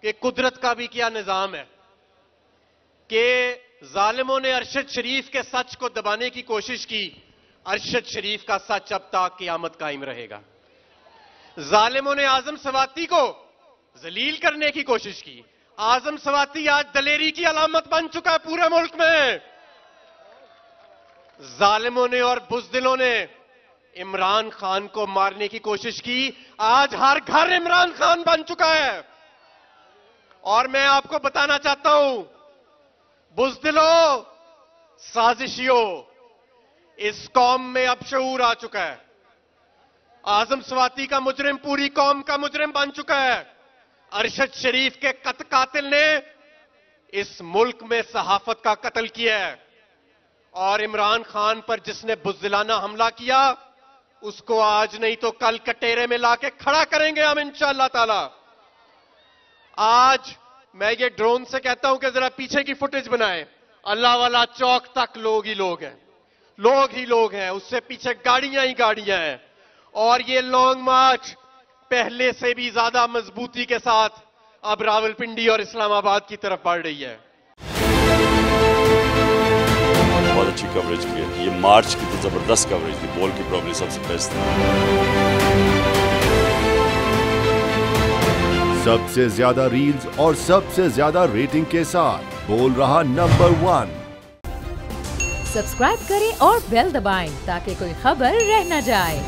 कि कुदरत का भी क्या निजाम है कि जालिमों ने अरशद शरीफ के सच को दबाने की कोशिश की, अरशद शरीफ का सच अब तक क़यामत कायम रहेगा। जालिमों ने आजम सवाती को जलील करने की कोशिश की, आजम सवाती आज दलेरी की अलामत बन चुका है पूरे मुल्क में। जालिमों ने और बुज़दिलों ने इमरान खान को मारने की कोशिश की, आज हर घर इमरान खान बन चुका है। और मैं आपको बताना चाहता हूं, बुज़दिलों, साजिशियों, इस कौम में अब शऊर आ चुका है। आजम सवाती का मुजरिम पूरी कौम का मुजरिम बन चुका है। अरशद शरीफ के कातिल ने इस मुल्क में सहाफत का कत्ल किया है और इमरान खान पर जिसने बुज़दिलाना हमला किया उसको आज नहीं तो कल कटेरे में लाके खड़ा करेंगे हम इंशाअल्लाह ताला। आज मैं ये ड्रोन से कहता हूं कि जरा पीछे की फुटेज बनाएं। अल्लाह वाला चौक तक लोग ही लोग हैं, लोग ही लोग हैं, उससे पीछे गाड़ियां ही गाड़ियां हैं। और ये लॉन्ग मार्च पहले से भी ज्यादा मजबूती के साथ अब रावलपिंडी और इस्लामाबाद की तरफ बढ़ रही है। बहुत अच्छी कवरेज की है, ये मार्च की तो जबरदस्त कवरेज थी, बॉल की प्रॉब्लम सबसे बेस्ट थी। सबसे ज्यादा रील्स और सबसे ज्यादा रेटिंग के साथ बोल रहा नंबर 1। सब्सक्राइब करें और बेल दबाएं ताकि कोई खबर रह न जाए।